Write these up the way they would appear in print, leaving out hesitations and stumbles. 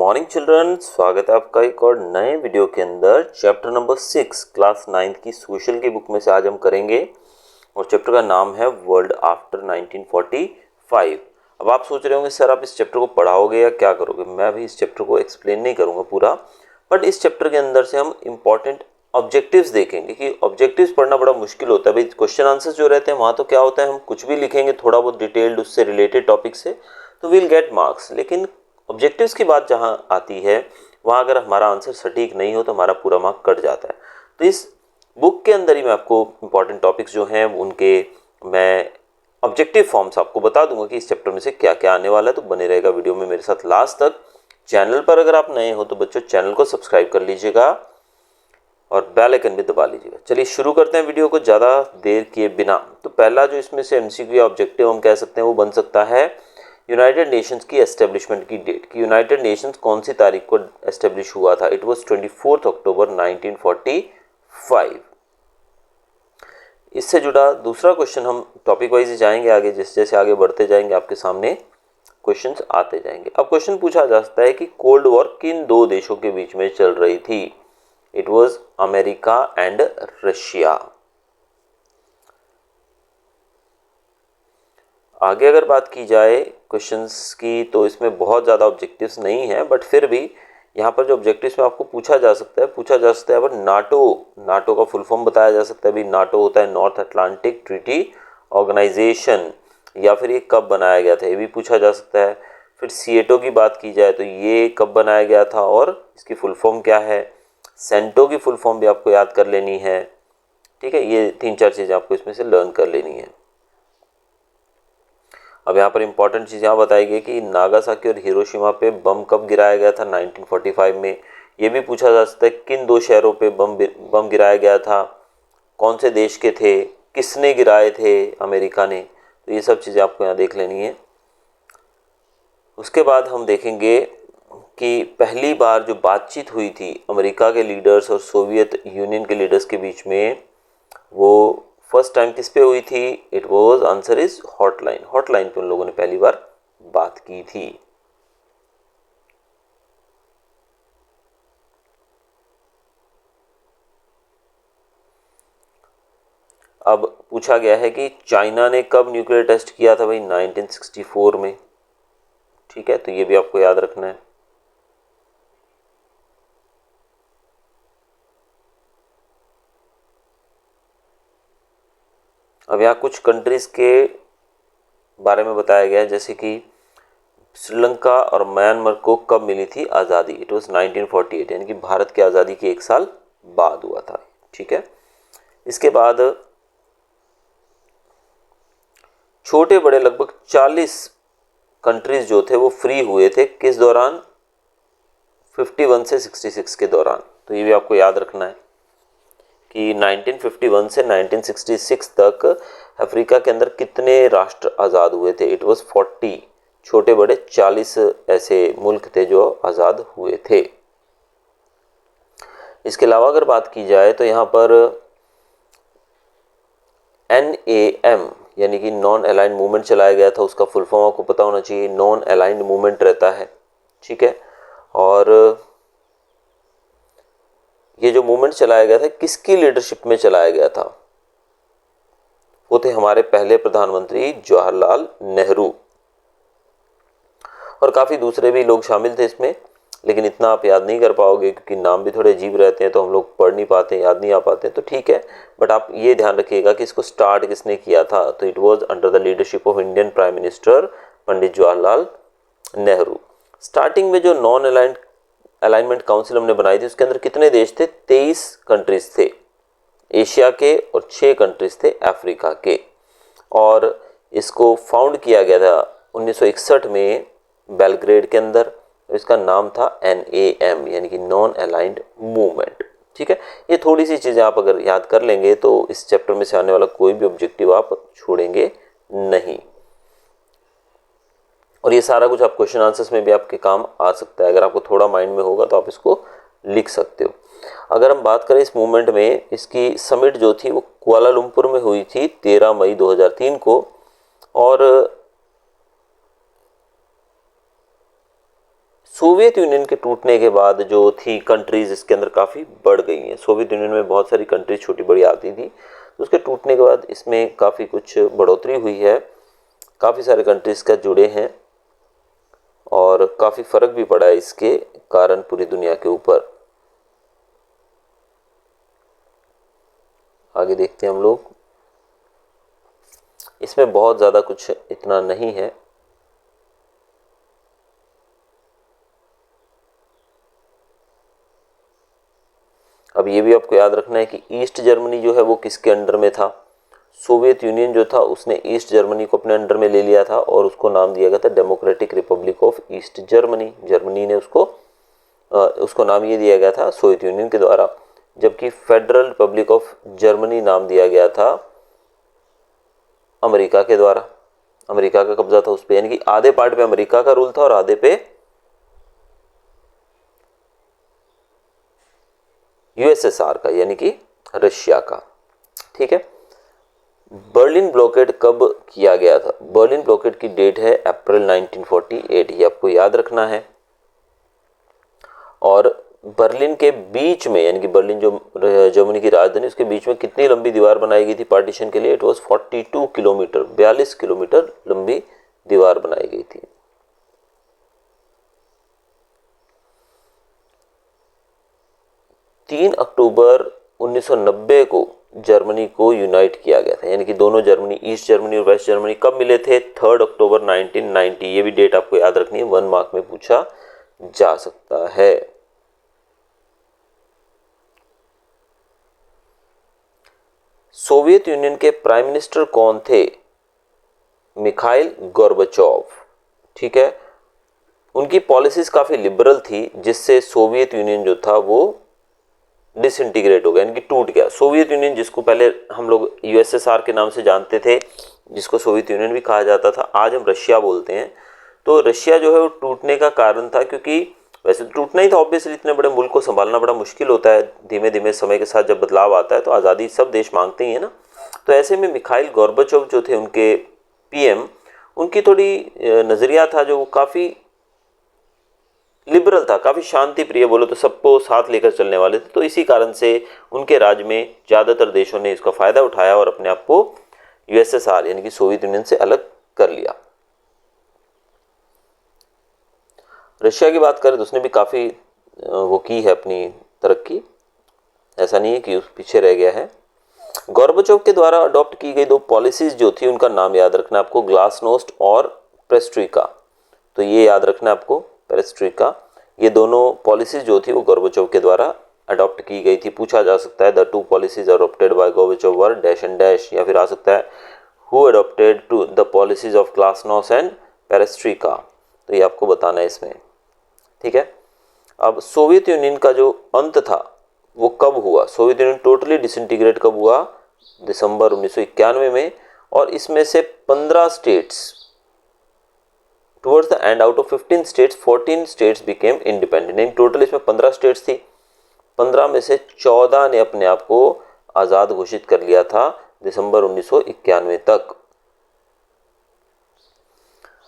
Morning children, स्वागत है आपका एक और नए वीडियो के अंदर। चैप्टर नंबर 6 क्लास 9 की सोशल की बुक में से आज हम करेंगे और चैप्टर का नाम है वर्ल्ड आफ्टर 1945। अब आप सोच रहे होंगे सर आप इस चैप्टर को पढ़ाओगे या क्या करोगे। मैं भी इस चैप्टर को एक्सप्लेन नहीं करूँगा पूरा, बट इस चैप्टर के अंदर से हम इम्पॉर्टेंट ऑब्जेक्टिव्स देखेंगे कि ऑब्जेक्टिव्स पढ़ना बड़ा मुश्किल होता है भाई। क्वेश्चन आंसर्स जो रहते हैं वहाँ तो क्या होता है, हम कुछ भी लिखेंगे थोड़ा बहुत डिटेल्ड उससे रिलेटेड टॉपिक से तो विल गेट मार्क्स, लेकिन ऑब्जेक्टिव्स की बात जहाँ आती है वहाँ अगर हमारा आंसर सटीक नहीं हो तो हमारा पूरा मार्क कट जाता है। तो इस बुक के अंदर ही मैं आपको इम्पॉर्टेंट टॉपिक्स जो हैं उनके मैं ऑब्जेक्टिव फॉर्म्स आपको बता दूंगा कि इस चैप्टर में से क्या क्या आने वाला है। तो बने रहेगा वीडियो में मेरे साथ लास्ट तक। चैनल पर अगर आप नए हो तो बच्चों चैनल को सब्सक्राइब कर लीजिएगा और बेल आइकन भी दबा लीजिएगा। चलिए शुरू करते हैं वीडियो को ज़्यादा देर किए बिना। तो पहला जो इसमें से एमसीक्यू या ऑब्जेक्टिव हम कह सकते हैं वो बन सकता है यूनाइटेड नेशंस की एस्टेब्लिशमेंट की डेट कि यूनाइटेड नेशंस कौन सी तारीख को एस्टेब्लिश हुआ था। इट वाज 24 अक्टूबर 1945। इससे जुड़ा दूसरा क्वेश्चन हम टॉपिक वाइज जाएंगे आगे, जैसे जैसे आगे बढ़ते जाएंगे आपके सामने क्वेश्चंस आते जाएंगे। अब क्वेश्चन पूछा जा सकता है कि कोल्ड वॉर किन दो देशों के बीच में चल रही थी। It was America and Russia. आगे अगर बात की जाए क्वेश्चंस की तो इसमें बहुत ज़्यादा ऑब्जेक्टिव्स नहीं है, बट फिर भी यहाँ पर जो ऑब्जेक्टिव्स में आपको पूछा जा सकता है अब नाटो का फुल फॉर्म बताया जा सकता है। भाई नाटो होता है नॉर्थ अटलांटिक ट्रीटी ऑर्गेनाइजेशन, या फिर ये कब बनाया गया था ये भी पूछा जा सकता है। फिर सीएटो की बात की जाए तो ये कब बनाया गया था और इसकी फुल फॉर्म क्या है। सेंटो की फुल फॉर्म भी आपको याद कर लेनी है, ठीक है। ये 3-4 चीज़ें आपको इसमें से लर्न कर लेनी है। अब यहाँ पर इंपॉर्टेंट चीज़ यहाँ बताई गई कि नागासाकी और हिरोशिमा पे बम कब गिराया गया था 1945 में। ये भी पूछा जा सकता है किन दो शहरों पे बम गिराया गया था, कौन से देश के थे, किसने गिराए थे, अमेरिका ने। तो ये सब चीज़ें आपको यहाँ देख लेनी है। उसके बाद हम देखेंगे कि पहली बार जो बातचीत हुई थी अमेरिका के लीडर्स और सोवियत यूनियन के लीडर्स के बीच में, वो फर्स्ट टाइम किस पे हुई थी। It was answer is hotline. Hotline पे उन लोगों ने पहली बार बात की थी। अब पूछा गया है कि चाइना ने कब न्यूक्लियर टेस्ट किया था। भाई 1964 में, ठीक है। तो ये भी आपको याद रखना है। अब यहाँ कुछ कंट्रीज के बारे में बताया गया है, जैसे कि श्रीलंका और म्यांमार को कब मिली थी आज़ादी। इट वाज 1948, यानी कि भारत की आज़ादी के 1 साल बाद हुआ था, ठीक है। इसके बाद छोटे बड़े लगभग 40 कंट्रीज जो थे वो फ्री हुए थे किस दौरान, 51 से 66 के दौरान। तो ये भी आपको याद रखना है कि 1951 से 1966 तक अफ्रीका के अंदर कितने राष्ट्र आज़ाद हुए थे। इट वाज 40, छोटे बड़े 40 ऐसे मुल्क थे जो आज़ाद हुए थे। इसके अलावा अगर बात की जाए तो यहाँ पर NAM यानी कि नॉन अलाइंड मूवमेंट चलाया गया था। उसका फुल फॉर्म आपको पता होना चाहिए, नॉन अलाइंड मूवमेंट रहता है, ठीक है। और ये जो मूवमेंट चलाया गया था किसकी लीडरशिप में चलाया गया था, वो थे हमारे पहले प्रधानमंत्री जवाहरलाल नेहरू। और काफ़ी दूसरे भी लोग शामिल थे इसमें, लेकिन इतना आप याद नहीं कर पाओगे क्योंकि नाम भी थोड़े अजीब रहते हैं तो हम लोग पढ़ नहीं पाते, याद नहीं आ पाते। तो ठीक है, बट आप ये ध्यान रखिएगा कि इसको स्टार्ट किसने किया था। तो it was under the leadership of Indian prime minister Pandit Jawaharlal Nehru. Starting में जो नॉन अलाइनमेंट काउंसिल हमने बनाई थी उसके अंदर कितने देश थे, 23 कंट्रीज थे एशिया के और 6 कंट्रीज थे अफ्रीका के। और इसको फाउंड किया गया था 1961 में बेलग्रेड के अंदर। इसका नाम था NAM यानी कि नॉन अलाइंड मूवमेंट, ठीक है। ये थोड़ी सी चीज़ें आप अगर याद कर लेंगे तो इस चैप्टर में से आने वाला कोई भी ऑब्जेक्टिव आप छोड़ेंगे नहीं। और ये सारा कुछ आप क्वेश्चन आंसर्स में भी आपके काम आ सकता है। अगर आपको थोड़ा माइंड में होगा तो आप इसको लिख सकते हो। अगर हम बात करें इस मूवमेंट में, इसकी समिट जो थी वो कुआलालंपुर में हुई थी 13 मई 2003 को। और सोवियत यूनियन के टूटने के बाद जो थी कंट्रीज इसके अंदर काफ़ी बढ़ गई हैं। सोवियत यूनियन में बहुत सारी कंट्रीज छोटी बड़ी आती थी, तो उसके टूटने के बाद इसमें काफ़ी कुछ बढ़ोतरी हुई है, काफ़ी सारे कंट्रीज का जुड़े हैं और काफ़ी फ़र्क भी पड़ा है इसके कारण पूरी दुनिया के ऊपर। आगे देखते हैं हम लोग। इसमें बहुत ज़्यादा कुछ इतना नहीं है। अब ये भी आपको याद रखना है कि ईस्ट जर्मनी जो है वो किसके अंडर में था। सोवियत यूनियन जो था उसने ईस्ट जर्मनी को अपने अंडर में ले लिया था और उसको नाम दिया गया था democratic Republic of east Germany. Germany ने उसको नाम ये दिया गया था सोवियत यूनियन के द्वारा, जबकि फेडरल रिपब्लिक ऑफ जर्मनी नाम दिया गया था अमेरिका के द्वारा। अमेरिका का कब्जा था उस पर, यानी कि आधे पार्ट पे अमेरिका का रूल था और आधे पे यूएसएसआर का, यानी कि रशिया का। ठीक है। बर्लिन ब्लॉकेड कब किया गया था? बर्लिन ब्लॉकेड की डेट है अप्रैल 1948, ये आपको याद रखना है। और बर्लिन के बीच में, यानी कि बर्लिन जो जर्मनी की राजधानी, उसके बीच में कितनी लंबी दीवार बनाई गई थी पार्टीशन के लिए? इट वाज 42 किलोमीटर, 42 किलोमीटर लंबी दीवार बनाई गई थी। तीन अक्टूबर 1990 को जर्मनी को यूनाइट किया गया था, यानी कि दोनों जर्मनी, ईस्ट जर्मनी और वेस्ट जर्मनी कब मिले थे? 3 अक्टूबर 1990। ये भी डेट आपको याद रखनी है, 1 मार्क में पूछा जा सकता है। सोवियत यूनियन के प्राइम मिनिस्टर कौन थे? Mikhail Gorbachev. ठीक है। उनकी पॉलिसीज काफी लिबरल थी, जिससे सोवियत यूनियन जो था वो डिसइंटीग्रेट हो गया, यानी कि टूट गया। सोवियत यूनियन, जिसको पहले हम लोग यूएसएसआर के नाम से जानते थे, जिसको सोवियत यूनियन भी कहा जाता था, आज हम रशिया बोलते हैं। तो रशिया जो है वो टूटने का कारण था, क्योंकि वैसे तो टूटना ही था ऑब्वियसली, इतने बड़े मुल्क को संभालना बड़ा मुश्किल होता है। धीमे धीमे समय के साथ जब बदलाव आता है तो आज़ादी सब देश मांगते ही है ना। तो ऐसे में मिखाइल गोर्बाचोव जो थे उनके पीएम, उनकी थोड़ी नज़रिया था जो काफ़ी लिबरल था, काफ़ी शांति प्रिय, बोलो तो सबको साथ लेकर चलने वाले थे। तो इसी कारण से उनके राज में ज़्यादातर देशों ने इसका फ़ायदा उठाया और अपने आप को यूएसएसआर यानी कि सोवियत यूनियन से अलग कर लिया। रशिया की बात करें तो उसने भी काफ़ी वो की है अपनी तरक्की, ऐसा नहीं है कि उस पीछे रह गया है। गोर्बाचोव के द्वारा अडॉप्ट की गई 2 पॉलिसीज जो थी उनका नाम याद रखना आपको, ग्लासनोस्ट और पेरेस्ट्रोइका। तो ये याद रखना आपको, पेरेस्ट्रोइका, ये दोनों पॉलिसीज जो थी वो गोर्बाचोव के द्वारा अडॉप्ट की गई थी। पूछा जा सकता है the 2 policies adopted by Gorbachev were dash and dash, या फिर आ सकता है who adopted to the policies of glasnost and perestroika. तो ये आपको बताना है इसमें। ठीक है। अब सोवियत यूनियन का जो अंत था वो कब हुआ? सोवियत यूनियन टोटली डिसइंटीग्रेट कब हुआ? दिसंबर 1991 में। और इसमें से 15 states, towards the end out of 15 states 14 states became independent. In total इसमें 15 स्टेट्स थी, 15 में से 14 ने अपने आप को आज़ाद घोषित कर लिया था दिसंबर 1991 तक।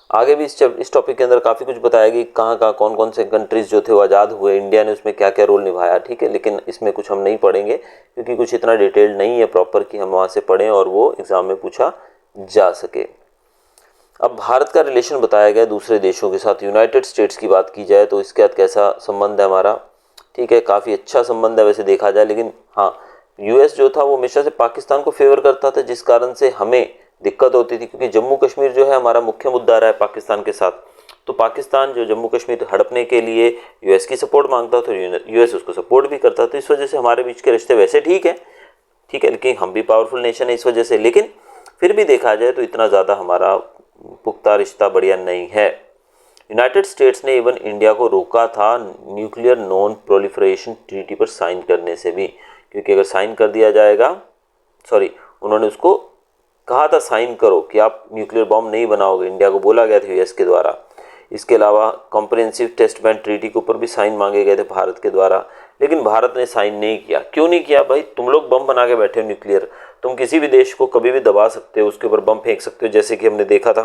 आगे भी इस टॉपिक के अंदर काफ़ी कुछ बताया कि कहाँ कहाँ कौन कौन से कंट्रीज जो थे वो आज़ाद हुए, इंडिया ने उसमें क्या क्या रोल निभाया। ठीक है, लेकिन इसमें कुछ हम नहीं पढ़ेंगे क्योंकि कुछ इतना डिटेल्ड नहीं है प्रॉपर कि हम वहाँ से पढ़ें और वो एग्ज़ाम में पूछा जा सके। अब भारत का रिलेशन बताया गया दूसरे देशों के साथ। यूनाइटेड स्टेट्स की बात की जाए तो इसके साथ कैसा संबंध है हमारा? ठीक है, काफ़ी अच्छा संबंध है वैसे देखा जाए, लेकिन हाँ, यूएस जो था वो हमेशा से पाकिस्तान को फेवर करता था, जिस कारण से हमें दिक्कत होती थी, क्योंकि जम्मू कश्मीर जो है हमारा मुख्य मुद्दा रहा है पाकिस्तान के साथ। तो पाकिस्तान जो जम्मू कश्मीर हड़पने के लिए यूएस की सपोर्ट मांगता था, यूएस उसको सपोर्ट भी करता था। इस वजह से हमारे बीच के रिश्ते वैसे ठीक है, लेकिन हम भी पावरफुल नेशन है इस वजह से, लेकिन फिर भी देखा जाए तो इतना ज़्यादा हमारा पुख्ता रिश्ता बढ़िया नहीं है। यूनाइटेड स्टेट्स ने इवन इंडिया को रोका था न्यूक्लियर नॉन प्रोलिफरेशन ट्रीटी पर साइन करने से भी, क्योंकि अगर साइन कर दिया जाएगा, उन्होंने उसको कहा था साइन करो कि आप न्यूक्लियर बॉम्ब नहीं बनाओगे, इंडिया को बोला गया था यूएस के द्वारा। इसके अलावा कॉम्प्रिहेंसिव टेस्ट बैन ट्रीटी के ऊपर भी साइन मांगे गए थे भारत के द्वारा, लेकिन भारत ने साइन नहीं किया। क्यों नहीं किया भाई? तुम लोग बम बना के बैठे हो न्यूक्लियर, तुम किसी भी देश को कभी भी दबा सकते हो, उसके ऊपर बम फेंक सकते हो, जैसे कि हमने देखा था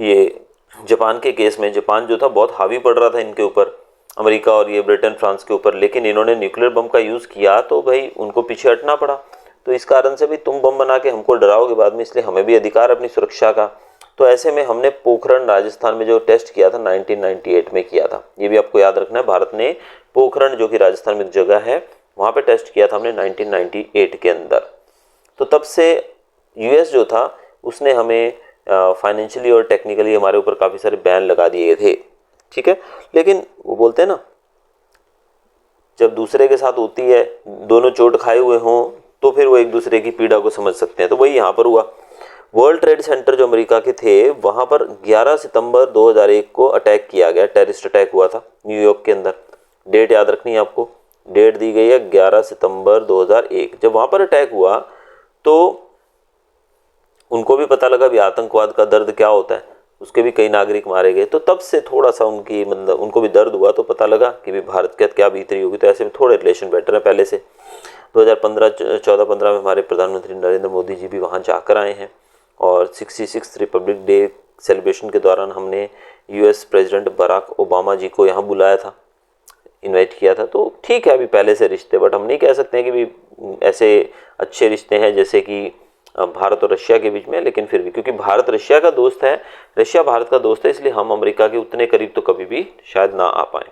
ये जापान के केस में जापान जो था बहुत हावी पड़ रहा था इनके ऊपर, अमेरिका और ये ब्रिटेन फ्रांस के ऊपर, लेकिन इन्होंने न्यूक्लियर बम का यूज़ किया तो भाई उनको पीछे हटना पड़ा। तो इस कारण से भी तुम बम बना के हमको डराओगे बाद में, इसलिए हमें भी अधिकार अपनी सुरक्षा का। तो ऐसे में हमने पोखरण राजस्थान में जो टेस्ट किया था 1998 में किया था, ये भी आपको याद रखना है। भारत ने पोखरण जो कि राजस्थान में एक जगह है वहाँ पे टेस्ट किया था हमने 1998 के अंदर। तो तब से यूएस जो था उसने हमें फाइनेंशियली और टेक्निकली हमारे ऊपर काफ़ी सारे बैन लगा दिए थे, ठीक है। लेकिन वो बोलते हैं ना, जब दूसरे के साथ होती है, दोनों चोट खाए हुए हों तो फिर वो एक दूसरे की पीड़ा को समझ सकते हैं। तो वही यहाँ पर हुआ। वर्ल्ड ट्रेड सेंटर जो अमेरिका के थे वहाँ पर 11 सितंबर 2001 को अटैक किया गया, टेररिस्ट अटैक हुआ था न्यूयॉर्क के अंदर। डेट याद रखनी है आपको, डेट दी गई है 11 सितंबर 2001। जब वहाँ पर अटैक हुआ तो उनको भी पता लगा भी आतंकवाद का दर्द क्या होता है, उसके भी कई नागरिक मारे गए। तो तब से थोड़ा सा उनकी मतलब उनको भी दर्द हुआ, तो पता लगा कि भी भारत के क्या बीत रही होगी। तो ऐसे में थोड़े रिलेशन बेटर है पहले से। 2014-15 में हमारे प्रधानमंत्री नरेंद्र मोदी जी भी वहाँ जाकर आए हैं, और 66 रिपब्लिक डे सेलिब्रेशन के दौरान हमने यूएस प्रेसिडेंट बराक ओबामा जी को यहाँ बुलाया था, इनवाइट किया था। तो ठीक है अभी पहले से रिश्ते, बट हम नहीं कह सकते हैं कि भी ऐसे अच्छे रिश्ते हैं जैसे कि भारत और रशिया के बीच में। लेकिन फिर भी क्योंकि भारत रशिया का दोस्त है, रशिया भारत का दोस्त है, इसलिए हम अमेरिका के उतने करीब तो कभी भी शायद ना आ पाए।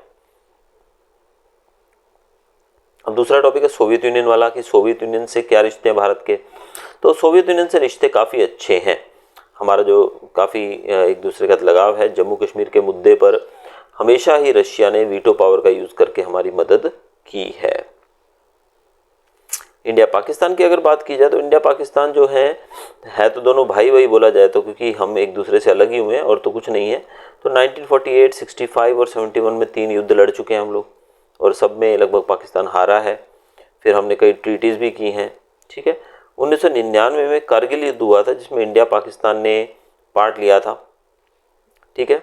अब दूसरा टॉपिक है सोवियत यूनियन वाला, कि सोवियत यूनियन से क्या रिश्ते हैं भारत के। तो सोवियत यूनियन से रिश्ते काफ़ी अच्छे हैं। हमारा जो काफ़ी एक दूसरे का लगाव है। जम्मू कश्मीर के मुद्दे पर हमेशा ही रशिया ने वीटो पावर का यूज़ करके हमारी मदद की है। इंडिया पाकिस्तान की अगर बात की जाए तो इंडिया पाकिस्तान जो है तो दोनों भाई भाई बोला जाए तो, क्योंकि हम एक दूसरे से अलग ही हुए हैं और तो कुछ नहीं है। तो 1948, 65 और 71 में 3 युद्ध लड़ चुके हैं हम लोग, और सब में लगभग पाकिस्तान हारा है। फिर हमने कई ट्रीटीज़ भी की हैं, ठीक है। 1999 में कारगिल युद्ध हुआ था जिसमें इंडिया पाकिस्तान ने पार्ट लिया था, ठीक है।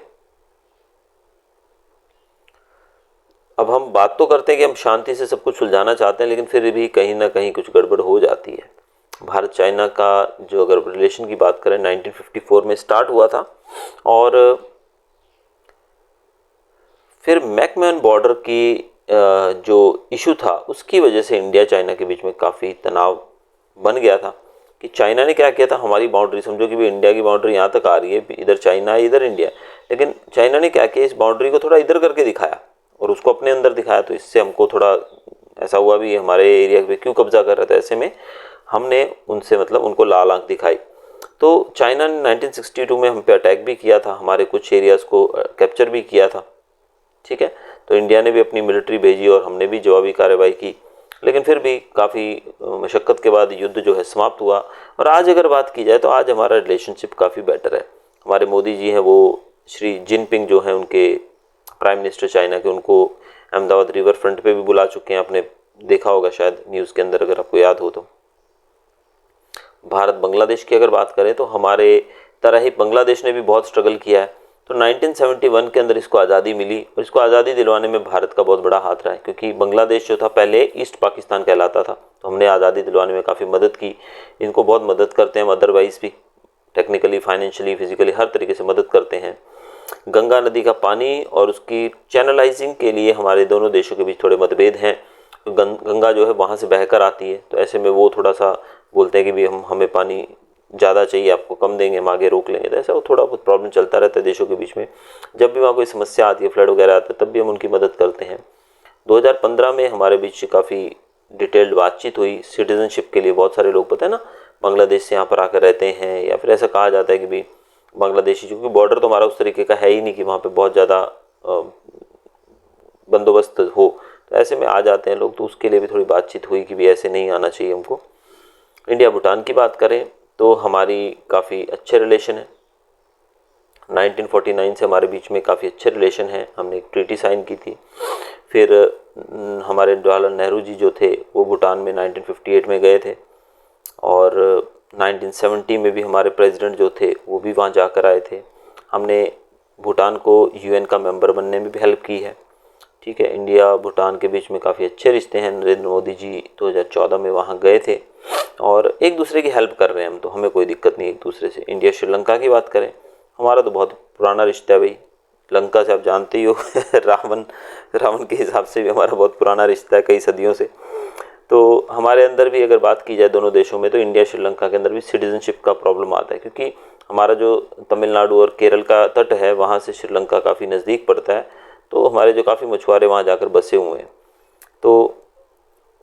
अब हम बात तो करते हैं कि हम शांति से सब कुछ सुलझाना चाहते हैं, लेकिन फिर भी कहीं ना कहीं कुछ गड़बड़ हो जाती है। भारत चाइना का जो अगर रिलेशन की बात करें 1954 में स्टार्ट हुआ था, और फिर मैकमोहन बॉर्डर की जो इशू था उसकी वजह से इंडिया चाइना के बीच में काफ़ी तनाव बन गया था। कि चाइना ने क्या किया था, हमारी बाउंड्री समझो कि भी इंडिया की बाउंड्री यहाँ तक आ रही है, इधर चाइना है इधर इंडिया, लेकिन चाइना ने क्या किया, इस बाउंड्री को थोड़ा इधर करके दिखाया और उसको अपने अंदर दिखाया। तो इससे हमको थोड़ा ऐसा हुआ भी हमारे एरिया पे क्यों कब्जा कर रहा था। ऐसे में हमने उनसे मतलब उनको लाल आंख दिखाई। तो चाइना ने 1962 में हम पे अटैक भी किया था, हमारे कुछ एरियाज़ को कैप्चर भी किया था, ठीक है। तो इंडिया ने भी अपनी मिलिट्री भेजी और हमने भी जवाबी कार्रवाई की, लेकिन फिर भी काफ़ी मशक्क़त के बाद युद्ध जो है समाप्त हुआ। और आज अगर बात की जाए तो आज हमारा रिलेशनशिप काफ़ी बेटर है। हमारे मोदी जी हैं वो श्री जिनपिंग जो हैं उनके प्राइम मिनिस्टर चाइना के, उनको अहमदाबाद रिवर फ्रंट पे भी बुला चुके हैं। आपने देखा होगा शायद न्यूज़ के अंदर अगर आपको याद हो तो। भारत बांग्लादेश की अगर बात करें तो हमारे तरह ही बांग्लादेश ने भी बहुत स्ट्रगल किया है। तो 1971 के अंदर इसको आज़ादी मिली, और इसको आज़ादी दिलवाने में भारत का बहुत बड़ा हाथ रहा है, क्योंकि बांग्लादेश जो था पहले ईस्ट पाकिस्तान कहलाता था। तो हमने आज़ादी दिलवाने में काफ़ी मदद की, इनको बहुत मदद करते हैं अदरवाइज़ भी, टेक्निकली, फाइनेंशियली, फिजिकली हर तरीके से मदद करते हैं। गंगा नदी का पानी और उसकी चैनलाइजिंग के लिए हमारे दोनों देशों के बीच थोड़े मतभेद हैं। गंगा जो है वहाँ से बहकर आती है, तो ऐसे में वो थोड़ा सा बोलते हैं कि भी हमें पानी ज़्यादा चाहिए, आपको कम देंगे, हम आगे रोक लेंगे। तो ऐसा वो थोड़ा बहुत प्रॉब्लम चलता रहता है देशों के बीच में। जब भी वहाँ कोई समस्या आती है, फ्लड वगैरह आता है, तब भी हम उनकी मदद करते हैं। 2015 में हमारे बीच काफ़ी डिटेल्ड बातचीत हुई सिटीजनशिप के लिए। बहुत सारे लोग पता है ना बांग्लादेश से यहाँ पर आकर रहते हैं, या फिर ऐसा कहा जाता है कि भी बांग्लादेशी, क्योंकि बॉर्डर तो हमारा उस तरीके का है ही नहीं कि वहाँ पे बहुत ज़्यादा बंदोबस्त हो, तो ऐसे में आ जाते हैं लोग। तो उसके लिए भी थोड़ी बातचीत हुई कि भी ऐसे नहीं आना चाहिए हमको। इंडिया भूटान की बात करें तो हमारी काफ़ी अच्छे रिलेशन है। 1949 से हमारे बीच में काफ़ी अच्छे रिलेशन हैं, हमने एक ट्रीटी साइन की थी। फिर हमारे जवाहरलाल नेहरू जी जो थे वो भूटान में 1958 में गए थे, और 1970 में भी हमारे प्रेसिडेंट जो थे वो भी वहाँ जाकर आए थे। हमने भूटान को यूएन का मेंबर बनने में भी हेल्प की है, ठीक है। इंडिया भूटान के बीच में काफ़ी अच्छे रिश्ते हैं। नरेंद्र मोदी जी 2014 में वहाँ गए थे और एक दूसरे की हेल्प कर रहे हैं हम, तो हमें कोई दिक्कत नहीं एक दूसरे से। इंडिया श्रीलंका की बात करें, हमारा तो बहुत पुराना रिश्ता है भाई। लंका से आप जानते ही हो रावण के हिसाब से भी हमारा बहुत पुराना रिश्ता है, कई सदियों से। तो हमारे अंदर भी अगर बात की जाए दोनों देशों में, तो इंडिया श्रीलंका के अंदर भी सिटीजनशिप का प्रॉब्लम आता है, क्योंकि हमारा जो तमिलनाडु और केरल का तट है वहाँ से श्रीलंका काफ़ी नज़दीक पड़ता है। तो हमारे जो काफ़ी मछुआरे वहाँ जाकर बसे हुए हैं, तो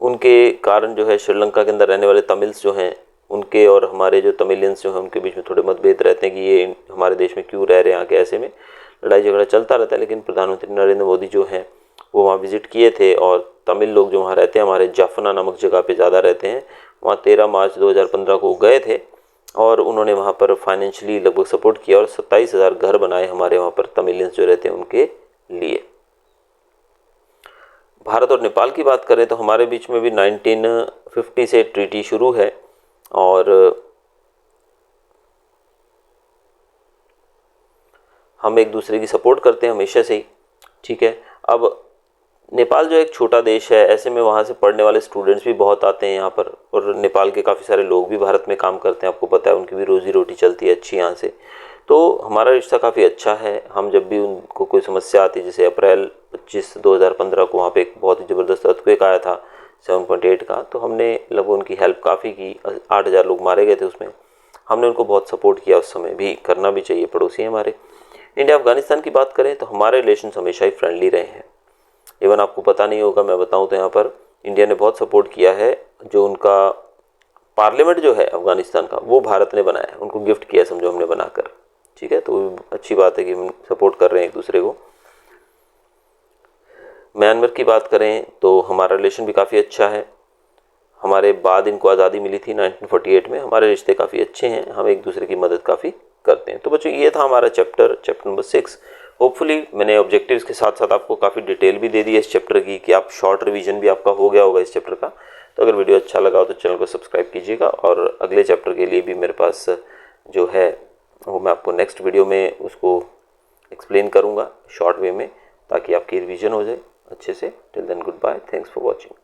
उनके कारण जो है श्रीलंका के अंदर रहने वाले तमिल्स जो हैं, उनके और हमारे जो तमिलियंस जो हैं उनके बीच में थोड़े मतभेद रहते हैं कि ये हमारे देश में क्यों रह रहे हैं आके। ऐसे में लड़ाई झगड़ा चलता रहता है। लेकिन प्रधानमंत्री नरेंद्र मोदी जो हैं वो वहाँ विजिट किए थे, और तमिल लोग जो वहाँ रहते हैं हमारे जाफना नामक जगह पे ज़्यादा रहते हैं, वहाँ 13 मार्च 2015 को गए थे और उन्होंने वहाँ पर फाइनेंशियली लगभग सपोर्ट किया और 27,000 घर बनाए हमारे वहाँ पर तमिलियंस जो रहते हैं उनके लिए। भारत और नेपाल की बात करें तो हमारे बीच में भी 1950 से ट्रीटी शुरू है, और हम एक दूसरे की सपोर्ट करते हैं हमेशा से ही, ठीक है। अब नेपाल जो एक छोटा देश है, ऐसे में वहाँ से पढ़ने वाले स्टूडेंट्स भी बहुत आते हैं यहाँ पर, और नेपाल के काफ़ी सारे लोग भी भारत में काम करते हैं, आपको पता है, उनकी भी रोज़ी रोटी चलती है अच्छी यहाँ से। तो हमारा रिश्ता काफ़ी अच्छा है। हम जब भी उनको कोई समस्या आती है, जैसे अप्रैल 25 2015 को वहाँ पे एक बहुत ही ज़बरदस्त अर्थक्वेक आया था 7.8 का, तो हमने लगभग उनकी हेल्प काफ़ी की। 8,000 लोग मारे गए थे उसमें, हमने उनको बहुत सपोर्ट किया उस समय भी, करना भी चाहिए, पड़ोसी हैं हमारे। इंडिया अफगानिस्तान की बात करें तो हमारे रिलेशन हमेशा ही फ्रेंडली रहे हैं। इवन आपको पता नहीं होगा, मैं बताऊं तो यहाँ पर इंडिया ने बहुत सपोर्ट किया है। जो उनका पार्लियामेंट जो है अफगानिस्तान का, वो भारत ने बनाया है, उनको गिफ्ट किया समझो हमने बनाकर, ठीक है। तो अच्छी बात है कि हम सपोर्ट कर रहे हैं एक दूसरे को। म्यांमार की बात करें तो हमारा रिलेशन भी काफ़ी अच्छा है। हमारे बाद इनको आज़ादी मिली थी 1948 में। हमारे रिश्ते काफ़ी अच्छे हैं, हम एक दूसरे की मदद काफ़ी करते हैं। तो बच्चों ये था हमारा चैप्टर नंबर 6। होपफुली मैंने ऑब्जेक्टिव्स के साथ साथ आपको काफ़ी डिटेल भी दे दी है इस चैप्टर की, कि आप शॉर्ट रिवीजन भी आपका हो गया होगा इस चैप्टर का। तो अगर वीडियो अच्छा लगा हो तो चैनल को सब्सक्राइब कीजिएगा, और अगले चैप्टर के लिए भी मेरे पास जो है वो मैं आपको नेक्स्ट वीडियो में उसको एक्सप्लेन करूँगा शॉर्ट वे में, ताकि आपकी रिवीजन हो जाए अच्छे से। Till then good bye, thanks for watching.